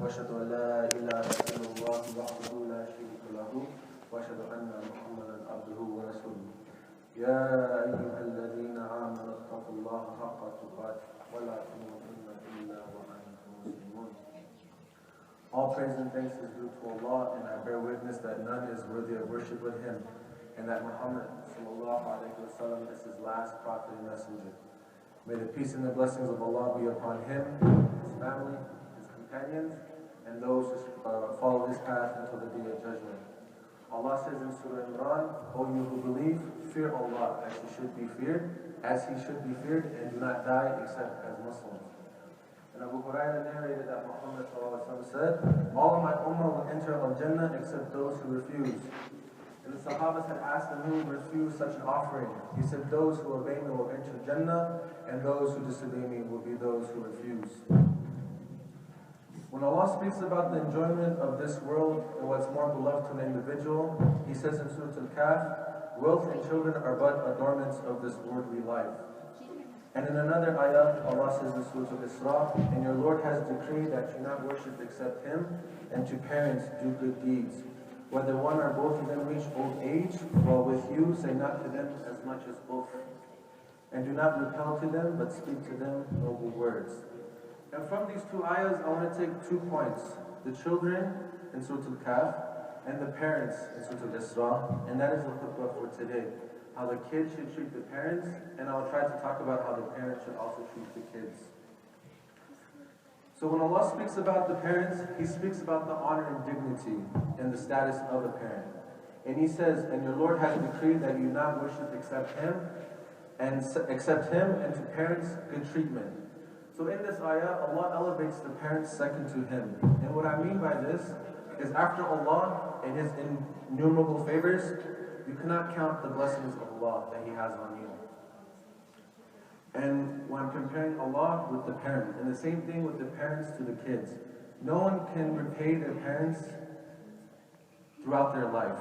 وأشهد أن لا إله إلا الله وحده لا شريك له وأشهد أن محمدا عبده ورسوله يا أيها الذين آمنوا اتقوا الله حق تقاته ولا تموتن إلا وأنتم مسلمون. All praise and thanks is due to Allah, and I bear witness that none is worthy of worship but Him, and that Muhammad ﷺ is His last prophet and messenger. May the peace and the blessings of Allah be upon him, his family, his companions, and those who follow his path until the day of judgment. Allah says in Surah Imran, O you who believe, fear Allah as He should be feared, and do not die except as Muslims. And Abu Hurairah narrated that Muhammad ﷺ said, all of my ummah will enter Al-Jannah except those who refuse. And the Sahabas had asked him who would refuse such an offering. He said, those who obey me will enter Jannah, and those who disobey me will be those who refuse. When Allah speaks about the enjoyment of this world and what's more beloved to an individual, He says in Surah Al-Kahf, wealth and children are but adornments of this worldly life. And in another ayah, Allah says in Surah Al-Isra, and your Lord has decreed that you not worship except Him, and to parents do good deeds. Whether one or both of them reach old age, while with you, say not to them as much as both. And do not repel to them, but speak to them noble words. And from these two ayahs, I want to take 2 points. The children in Surah Al-Kahf, and the parents in Surah Al-Isra. And that is the khutbah for today. How the kids should treat the parents, and I'll try to talk about how the parents should also treat the kids. So when Allah speaks about the parents, He speaks about the honor and dignity and the status of a parent. And He says, and your Lord has decreed that you not worship except Him, and to parents good treatment. So in this ayah, Allah elevates the parents second to Him. And what I mean by this is after Allah and His innumerable favors, you cannot count the blessings of Allah that He has on you. And when I'm comparing Allah with the parent, and the same thing with the parents to the kids, no one can repay their parents throughout their life.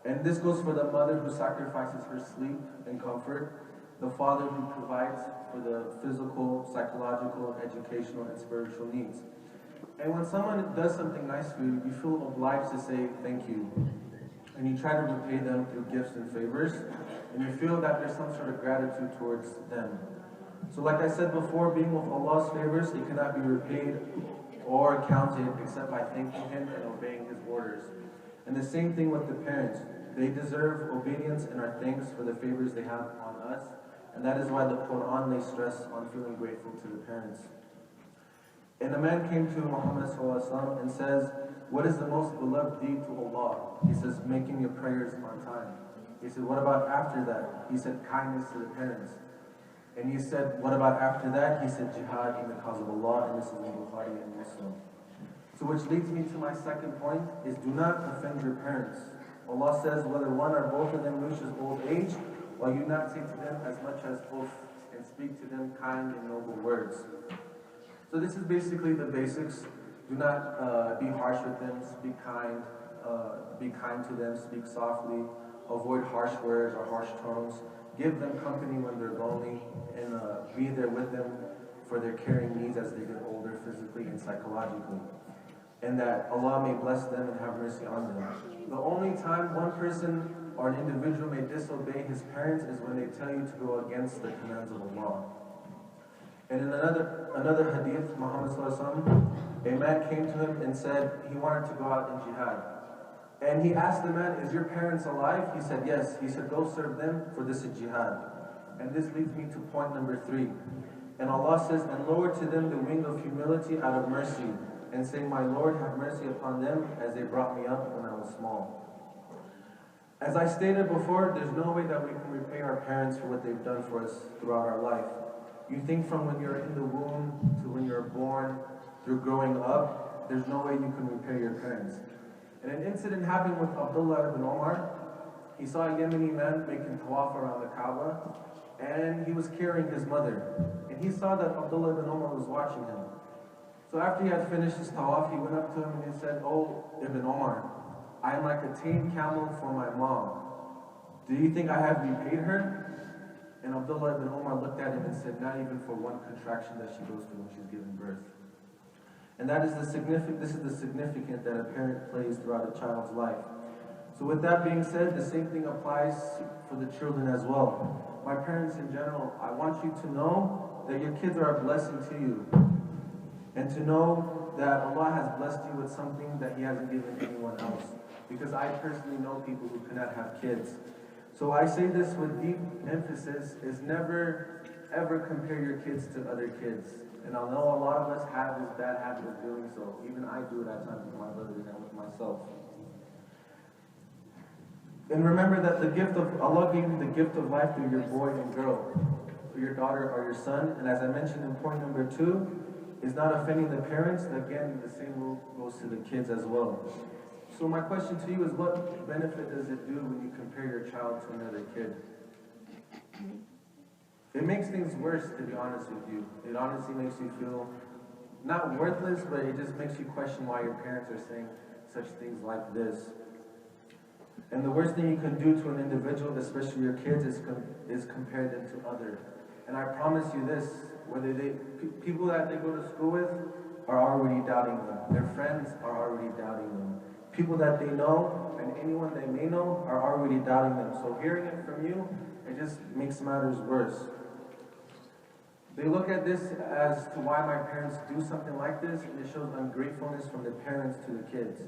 And this goes for the mother who sacrifices her sleep and comfort, the father who provides for the physical, psychological, educational, and spiritual needs. And when someone does something nice for you, you feel obliged to say thank you. And you try to repay them through gifts and favors, and you feel that there's some sort of gratitude towards them. So like I said before, being with Allah's favors, He cannot be repaid or counted except by thanking Him and obeying His orders. And the same thing with the parents. They deserve obedience and our thanks for the favors they have on us, and that is why the Quran lays stress on feeling grateful to the parents. And a man came to Muhammad ﷺ and says, what is the most beloved deed to Allah? He says, making your prayers on time. He said, what about after that? He said, kindness to the parents. And he said, what about after that? He said, jihad in the cause of Allah, and this is in Bukhari and Muslim. So which leads me to my second point, is do not offend your parents. Allah says, whether one or both of them reaches old age, while you not say to them as much as both, and speak to them kind and noble words. So this is basically the basics. Do not be harsh with them, speak kind to them, speak softly, avoid harsh words or harsh tones, give them company when they're lonely, and be there with them for their caring needs as they get older physically and psychologically. And that Allah may bless them and have mercy on them. The only time one person or an individual may disobey his parents is when they tell you to go against the commands of Allah. And in another hadith, Muhammad ﷺ, a man came to him and said he wanted to go out in jihad. And he asked the man, is your parents alive? He said, yes. He said, go serve them, for this is jihad. And this leads me to point number 3. And Allah says, and lower to them the wing of humility out of mercy, and say, my Lord, have mercy upon them as they brought me up when I was small. As I stated before, there's no way that we can repay our parents for what they've done for us throughout our life. You think from when you're in the womb to when you're born, through growing up, there's no way you can repay your parents. And an incident happened with Abdullah ibn Omar. He saw a Yemeni man making tawaf around the Kaaba, and he was carrying his mother. And he saw that Abdullah ibn Omar was watching him. So after he had finished his tawaf, he went up to him and he said, oh, Ibn Omar, I am like a tame camel for my mom. Do you think I have repaid her? And Abdullah ibn Umar looked at him and said, not even for one contraction that she goes through when she's giving birth. And that is this is the significance that a parent plays throughout a child's life. So with that being said, the same thing applies for the children as well. My parents in general, I want you to know that your kids are a blessing to you. And to know that Allah has blessed you with something that He hasn't given anyone else. Because I personally know people who cannot have kids. So I say this with deep emphasis, is never ever compare your kids to other kids. And I know a lot of us have this bad habit of doing so. Even I do it at times with my brothers and with myself. And remember that the gift of Allah gave you the gift of life through your boy and girl, through your daughter or your son. And as I mentioned in point number 2, is not offending the parents. Again, the same rule goes to the kids as well. So my question to you is, what benefit does it do when you compare your child to another kid? It makes things worse, to be honest with you. It honestly makes you feel not worthless, but it just makes you question why your parents are saying such things like this. And the worst thing you can do to an individual, especially your kids, is compare them to others. And I promise you this, whether people that they go to school with are already doubting them. Their friends are already doubting them. People that they know and anyone they may know are already doubting them. So hearing it from you, it just makes matters worse. They look at this as to why my parents do something like this, and it shows ungratefulness from the parents to the kids.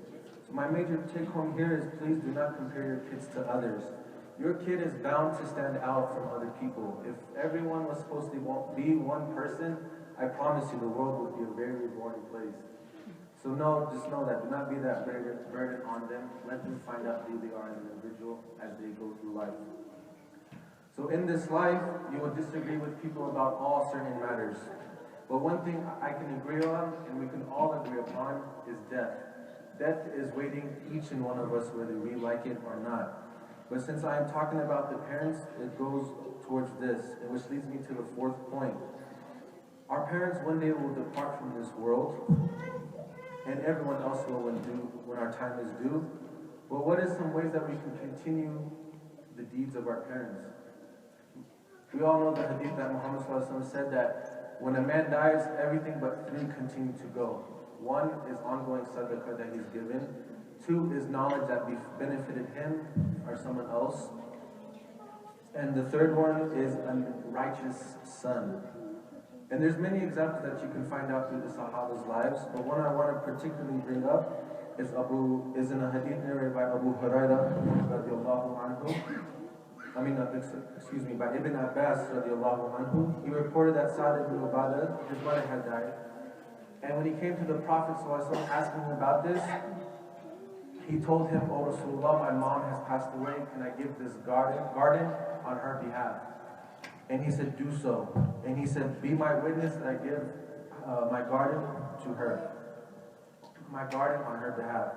So my major take home here is, please do not compare your kids to others. Your kid is bound to stand out from other people. If everyone was supposed to be one person, I promise you the world would be a very boring place. So just know that. Do not be that burden on them. Let them find out who they are as an individual as they go through life. So in this life, you will disagree with people about all certain matters. But one thing I can agree on, and we can all agree upon, is death. Death is waiting each and one of us, whether we like it or not. But since I am talking about the parents, it goes towards this, and which leads me to the 4th point. Our parents one day will depart from this world, and everyone else will when our time is due. But what is some ways that we can continue the deeds of our parents? We all know the hadith that Muhammad said that when a man dies, everything but 3 continue to go. 1 is ongoing sadaqah that he's given. 2 is knowledge that benefited him or someone else. And the 3rd one is a righteous son. And there's many examples that you can find out through the Sahaba's lives, but one I want to particularly bring up is in a hadith narrated by Abu Hurairah radiallahu anhu. By Ibn Abbas radiallahu anhu. He reported that Sa'd ibn Ubadah, his mother had died. And when he came to the Prophet ﷺ asking him about this, he told him, "O Rasulullah, my mom has passed away. Can I give this garden on her behalf?" And he said, "Do so." And he said, "Be my witness that I give my garden to her. My garden on her behalf."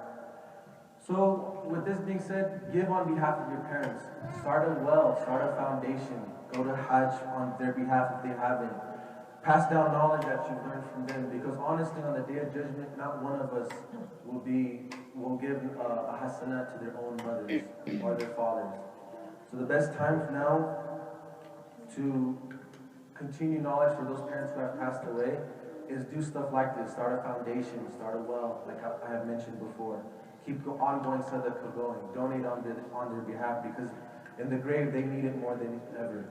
So, with this being said, give on behalf of your parents. Start a well, start a foundation. Go to Hajj on their behalf if they haven't. Pass down knowledge that you've learned from them, because honestly, on the Day of Judgment, not one of us will give a hasanah to their own mothers or their fathers. So the best time now to continue knowledge for those parents who have passed away is do stuff like this. Start a foundation, start a well, like I have mentioned before. Keep ongoing sadaqah going. Donate on their behalf, because in the grave they need it more than ever.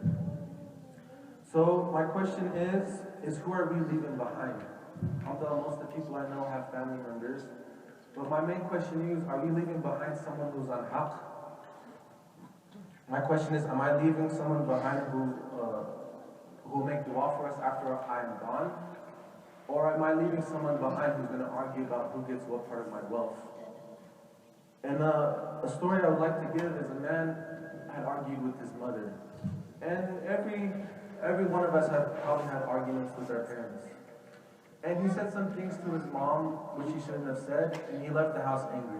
So my question is who are we leaving behind? Although most of the people I know have family members, but my main question is, are we leaving behind someone who's on haqq? My question is, am I leaving someone behind who will make dua for us after I'm gone? Or am I leaving someone behind who's going to argue about who gets what part of my wealth? And a story I would like to give is a man had argued with his mother. And every one of us have probably had arguments with our parents. And he said some things to his mom which he shouldn't have said, and he left the house angry.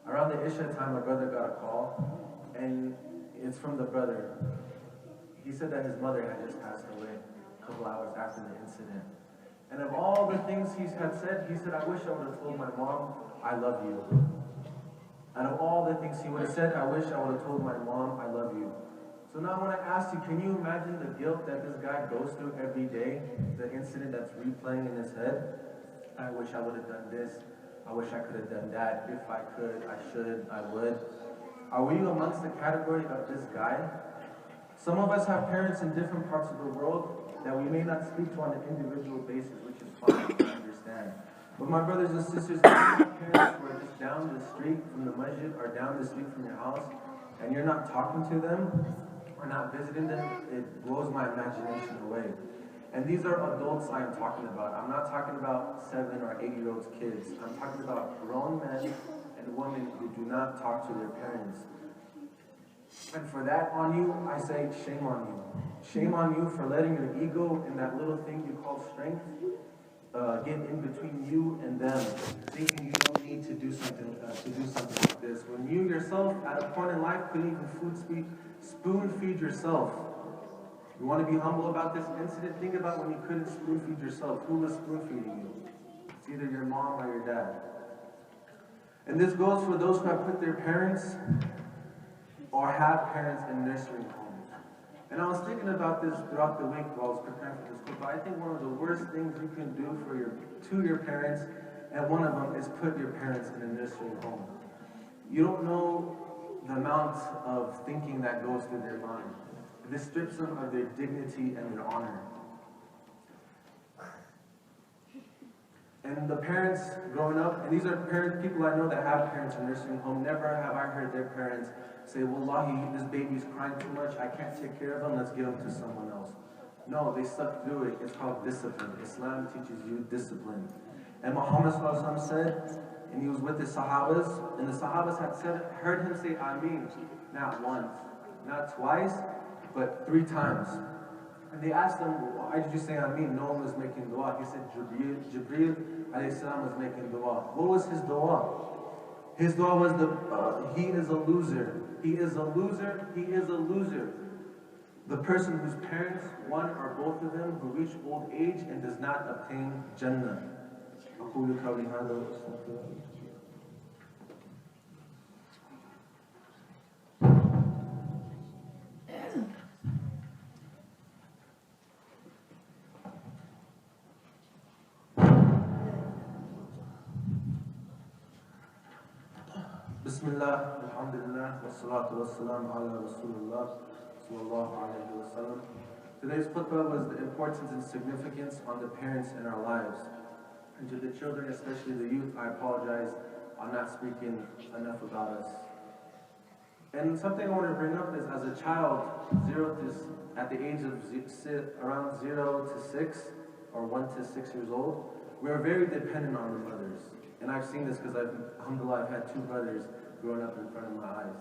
Around the Isha time, my brother got a call, and it's from the brother. He said that his mother had just passed away a couple hours after the incident. And of all the things he had said, he said, "I wish I would have told my mom, I love you." Out of all the things he would have said, "I wish I would have told my mom, I love you." So now when I ask you, can you imagine the guilt that this guy goes through every day, the incident that's replaying in his head? I wish I would have done this. I wish I could have done that. If I could, I should, I would. Are we amongst the category of this guy? Some of us have parents in different parts of the world that we may not speak to on an individual basis, which is fine, I understand. But my brothers and sisters, if you have parents who are just down the street from the masjid or down the street from your house, and you're not talking to them or not visiting them, it blows my imagination away. And these are adults I am talking about. I'm not talking about 7 or 8-year-old kids. I'm talking about grown men and women who do not talk to their parents. And for that on you, I say shame on you. Shame on you for letting your ego and that little thing you call strength get in between you and them, thinking you don't need to do something like this. When you yourself, at a point in life, couldn't even spoon feed yourself. You want to be humble about this incident? Think about when you couldn't spoon feed yourself. Who was spoon feeding you? It's either your mom or your dad. And this goes for those who have put their parents or have parents in nursery homes. And I was thinking about this throughout the week while I was preparing for this Khutbah. I think one of the worst things you can do to your parents, and one of them is put your parents in a nursery home. You don't know the amount of thinking that goes through their mind. This strips them of their dignity and their honor. And the parents growing up, and these are people I know that have parents in nursing home, never have I heard their parents say, Wallahi, this baby's crying too much, I can't take care of him, let's give him to someone else. No, they stuck through it. It's called discipline. Islam teaches you discipline. And Muhammad said, and he was with the Sahabas, and the Sahabas had heard him say Ameen, not once, not twice, but 3 times. And they asked him, why did you say Ameen? No one was making dua. He said, Jibreel alayhi salam was making dua. What was his dua? His dua was he is a loser. He is a loser. He is a loser. The person whose parents, one or both of them, who reach old age and does not obtain Jannah. Bismillah, Alhumdulilah, wassalatu wassalam ala Rasulullah, sallallahu alayhi wa sallam. Today's khutbah was the importance and significance on the parents in our lives. And to the children, especially the youth, I apologize on not speaking enough about us. And something I want to bring up is, as a child, at the age of around 0 to 6, or 1 to 6 years old, we are very dependent on the mothers. And I've seen this because Alhamdulillah, I've had 2 brothers growing up in front of my eyes.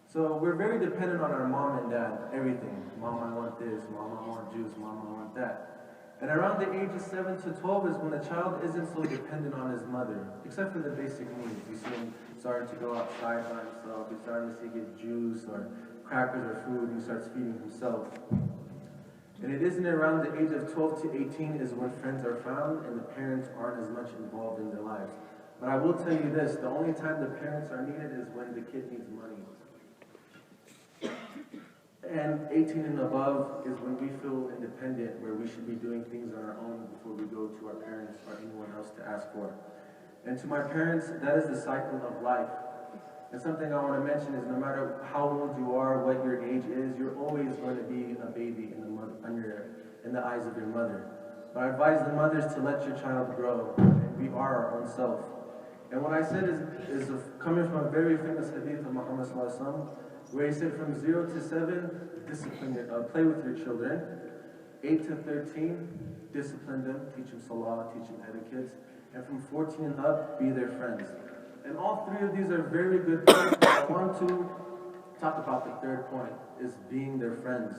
So we're very dependent on our mom and dad, everything. Mom, I want this. Mom, I want juice. Mom, I want that. And around the age of 7 to 12 is when the child isn't so dependent on his mother, except for the basic needs. You see him starting to go outside by himself. He's starting to see get juice or crackers or food, and he starts feeding himself. And it isn't around the age of 12 to 18 is when friends are found and the parents aren't as much involved in their lives. But I will tell you this, the only time the parents are needed is when the kid needs money. And 18 and above is when we feel independent, where we should be doing things on our own before we go to our parents or anyone else to ask for. And to my parents, that is the cycle of life. And something I want to mention is, no matter how old you are, what your age is, you're always going to be a baby in the eyes of your mother. But I advise the mothers to let your child grow, and we are our own self. And what I said is coming from a very famous hadith of Muhammad sallallahu alaihi wasallam, where he said from 0 to 7, discipline play with your children. 8 to 13, discipline them, teach them salah, teach them etiquette. And from 14 and up, be their friends. And all 3 of these are very good points. I want to talk about the 3rd point, is being their friends.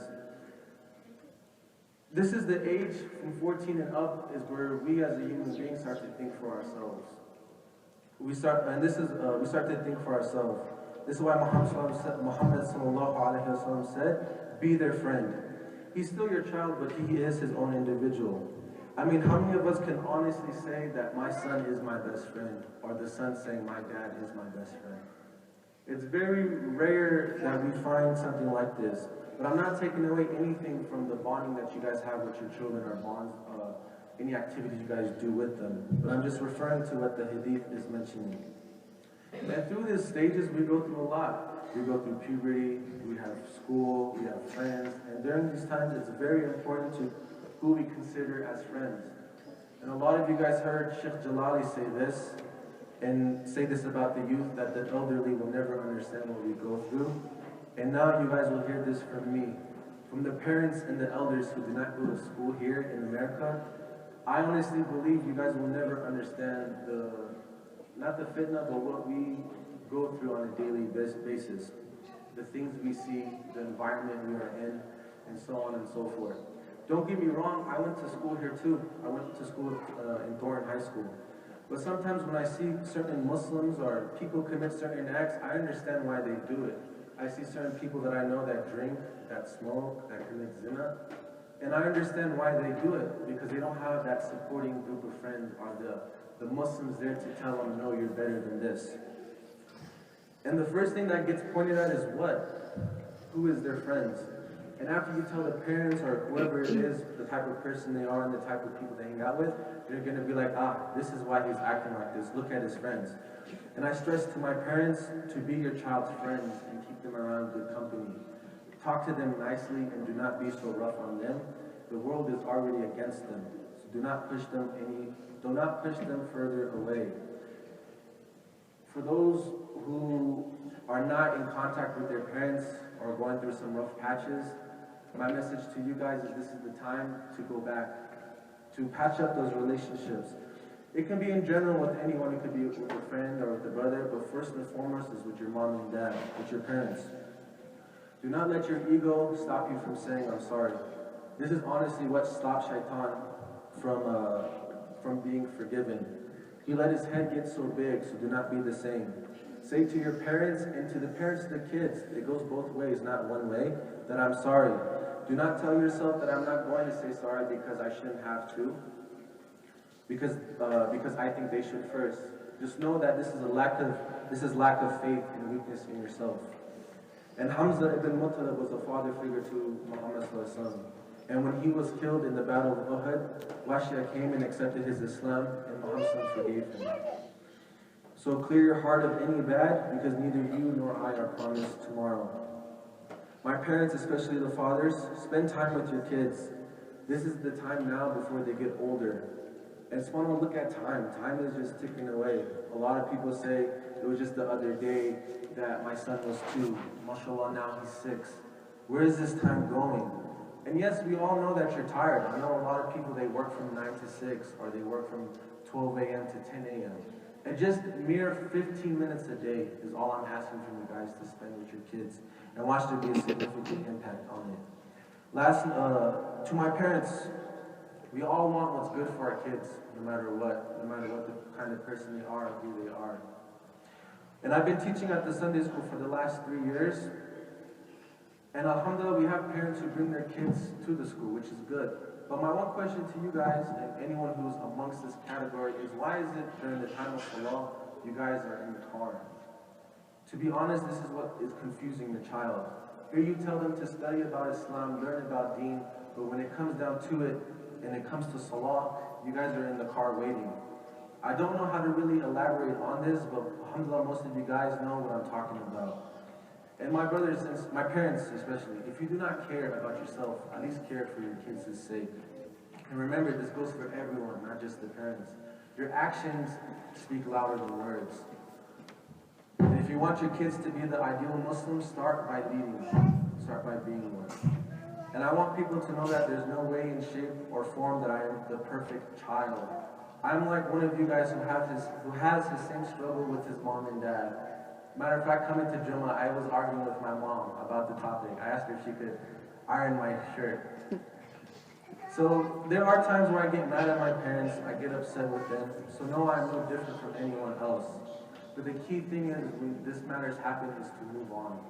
This is the age from 14 and up is where we as a human being start to think for ourselves. We start to think for ourselves. This is why Muhammad sallallahu alaihi wasallam said, be their friend. He's still your child, but he is his own individual. I mean, how many of us can honestly say that my son is my best friend, or the son saying my dad is my best friend? It's very rare that we find something like this. But I'm not taking away anything from the bonding that you guys have with your children, or bonds any activities you guys do with them. But I'm just referring to what the hadith is mentioning. And through these stages, we go through a lot. We go through puberty, we have school, we have friends, and during these times, it's very important to who we consider as friends. And a lot of you guys heard Sheikh Jalali say this, and say this about the youth, that the elderly will never understand what we go through. And now you guys will hear this from me, from the parents and the elders who do not go to school here in America. I honestly believe you guys will never understand not the fitna, but what we go through on a daily basis. The things we see, the environment we are in, and so on and so forth. Don't get me wrong, I went to school here too. I went to school in Thorn High School. But sometimes when I see certain Muslims or people commit certain acts, I understand why they do it. I see certain people that I know that drink, that smoke, that commit zina, and I understand why they do it, because they don't have that supporting group of friends or the Muslims there to tell them, no, you're better than this. And the first thing that gets pointed at is what? Who is their friends? And after you tell the parents or whoever it is, the type of person they are and the type of people they hang out with, they're going to be like, this is why he's acting like this. Look at his friends. And I stress to my parents to be your child's friends and keep them around good company. Talk to them nicely and do not be so rough on them. The world is already against them. So do not push them further away. For those who are not in contact with their parents or going through some rough patches, my message to you guys is this is the time to go back, to patch up those relationships. It can be in general with anyone. It could be with a friend or with a brother, but first and foremost is with your mom and dad, with your parents. Do not let your ego stop you from saying, I'm sorry. This is honestly what stopped Shaitan from being forgiven. He let his head get so big, so do not be the same. Say to your parents and to the parents of the kids, it goes both ways, not one way, that I'm sorry. Do not tell yourself that I'm not going to say sorry because I shouldn't have to, because I think they should first. Just know that this is lack of faith and weakness in yourself. And Hamza ibn Muttalib was a father figure to Muhammad sallallahu alaihi wasallam. And when he was killed in the battle of Uhud, Washia came and accepted his Islam, and Muhammad forgave him. So clear your heart of any bad, because neither you nor I are promised tomorrow. My parents, especially the fathers, spend time with your kids. This is the time now before they get older. And just want to look at time. Time is just ticking away. A lot of people say, it was just the other day that my son was 2. MashAllah, now he's 6. Where is this time going? And yes, we all know that you're tired. I know a lot of people, they work from 9 to 6, or they work from 12 a.m. to 10 a.m. And just mere 15 minutes a day is all I'm asking from you guys to spend with your kids. And watch there be a significant impact on it. Last, to my parents, we all want what's good for our kids, no matter what the kind of person they are and who they are. And I've been teaching at the Sunday school for the last 3 years. And Alhamdulillah, we have parents who bring their kids to the school, which is good. But my one question to you guys, and anyone who's amongst this category, is why is it during the time of Salah, you guys are in the car? To be honest, this is what is confusing the child. Here you tell them to study about Islam, learn about Deen, but when it comes down to it, and it comes to Salah, you guys are in the car waiting. I don't know how to really elaborate on this, but alhamdulillah, most of you guys know what I'm talking about. And my brothers, and my parents especially, if you do not care about yourself, at least care for your kids' sake. And remember, this goes for everyone, not just the parents. Your actions speak louder than words. And if you want your kids to be the ideal Muslim, start by leading them. Start by being one. And I want people to know that there's no way in shape or form that I am the perfect child. I'm like one of you guys who has his same struggle with his mom and dad. Matter of fact, coming to Jummah, I was arguing with my mom about the topic. I asked her if she could iron my shirt. So there are times where I get mad at my parents, I get upset with them. So no, I'm no different from anyone else. But the key thing is, when this matters happen, is to move on.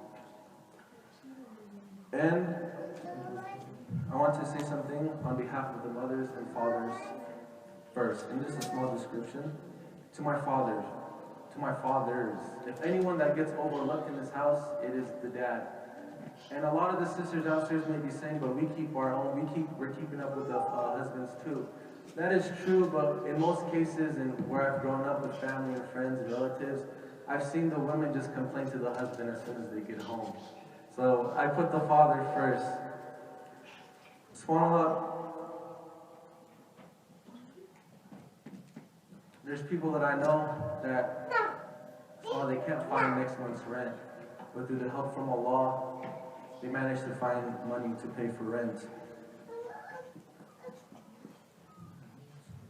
And I want to say something on behalf of the mothers and fathers first. And just a small description. To my fathers. If anyone that gets overlooked in this house, it is the dad. And a lot of the sisters downstairs may be saying, but we keep our own, we're keeping up with the husbands too. That is true, but in most cases, and where I've grown up with family and friends and relatives, I've seen the women just complain to the husband as soon as they get home. So I put the father first. SubhanAllah, there's people that I know that they can't find next month's rent, but through the help from Allah, they managed to find money to pay for rent.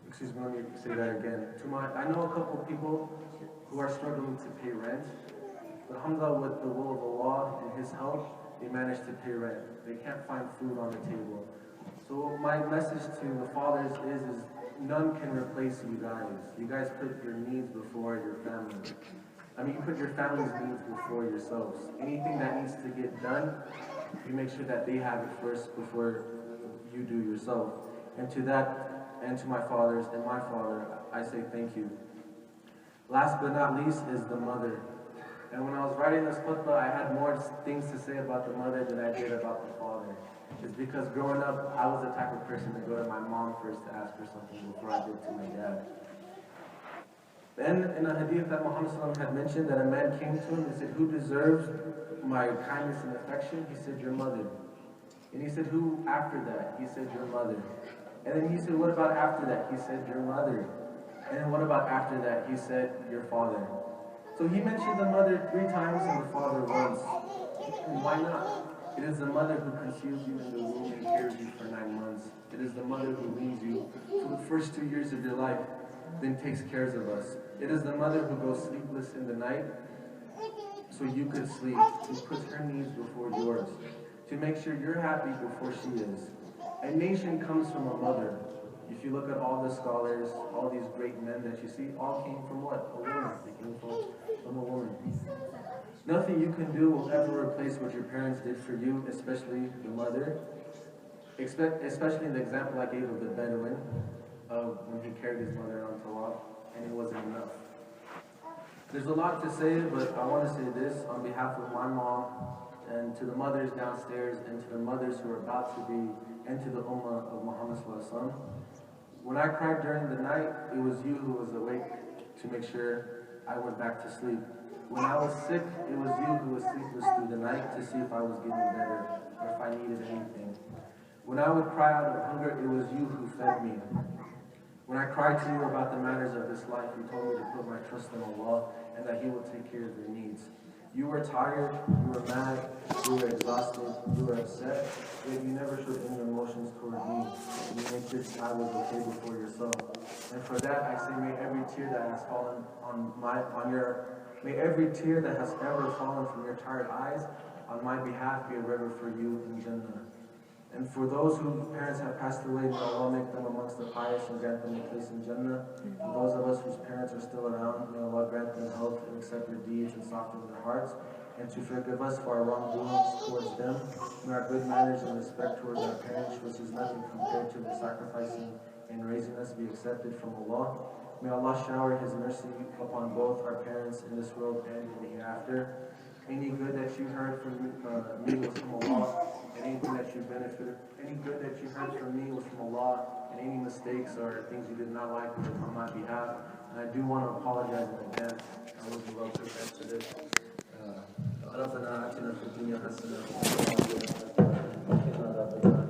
Excuse me, let me say that again. I know a couple of people who are struggling to pay rent, but alhamdulillah, with the will of Allah and His help, they managed to pay rent. They can't find food on the table. So my message to the fathers is none can replace you guys. You guys put your needs before your family. You put your family's needs before yourselves. Anything that needs to get done, you make sure that they have it first before you do yourself. And to that, and to my fathers and my father, I say thank you. Last but not least is the mother. And when I was writing this khutbah, I had more things to say about the mother than I did about the father. It's because growing up, I was the type of person to go to my mom first to ask for something before I did to my dad. Then in a hadith that Muhammad had mentioned, that a man came to him and said, "Who deserves my kindness and affection?" He said, "Your mother." And he said, "Who after that?" He said, "Your mother." And then he said, "What about after that?" He said, "Your mother." And then what about after that? He said, "Your father." So he mentioned the mother 3 times and the father once. And why not? It is the mother who conceives you in the womb and carries you for 9 months. It is the mother who leads you for the first 2 years of your life, then takes care of us. It is the mother who goes sleepless in the night so you could sleep, who puts her needs before yours, to make sure you're happy before she is. A nation comes from a mother. If you look at all the scholars, all these great men that you see, all came from what? A woman. They came from a woman. Nothing you can do will ever replace what your parents did for you, especially the mother. Especially in the example I gave of the Bedouin, of when he carried his mother on Tawaf, and it wasn't enough. There's a lot to say, but I want to say this on behalf of my mom, and to the mothers downstairs, and to the mothers who are about to be, and to the Ummah of Muhammad Sallallahu Alaihi Wasallam. When I cried during the night, it was you who was awake to make sure I went back to sleep. When I was sick, it was you who was sleepless through the night to see if I was getting better, or if I needed anything. When I would cry out of hunger, it was you who fed me. When I cried to you about the matters of this life, you told me to put my trust in Allah, and that He will take care of your needs. You were tired, you were mad, you were exhausted, you were upset, yet you never showed any emotions toward me. You made sure I was okay before yourself. And for that, I say, may every tear that has fallen may every tear that has ever fallen from your tired eyes on my behalf be a river for you in Jannah. And for those whose parents have passed away, may Allah make them amongst the pious and grant them a place in Jannah. And those of us whose parents are still around, may Allah grant them health and accept their deeds and soften their hearts, and to forgive us for our wrongdoings towards them. May our good manners and respect towards our parents, which is nothing compared to the sacrificing and raising us, be accepted from Allah. May Allah shower His mercy upon both our parents in this world and in the hereafter. Any good that you heard from me was from Allah, and anything that you benefited, any good that you heard from me was from Allah, and any mistakes or things you did not like were on my behalf. And I do want to apologize in advance. I wasn't well prepared for this. ربنا آتنا في الدنيا حسنة وفي الآخرة حسنة وقنا عذاب النار.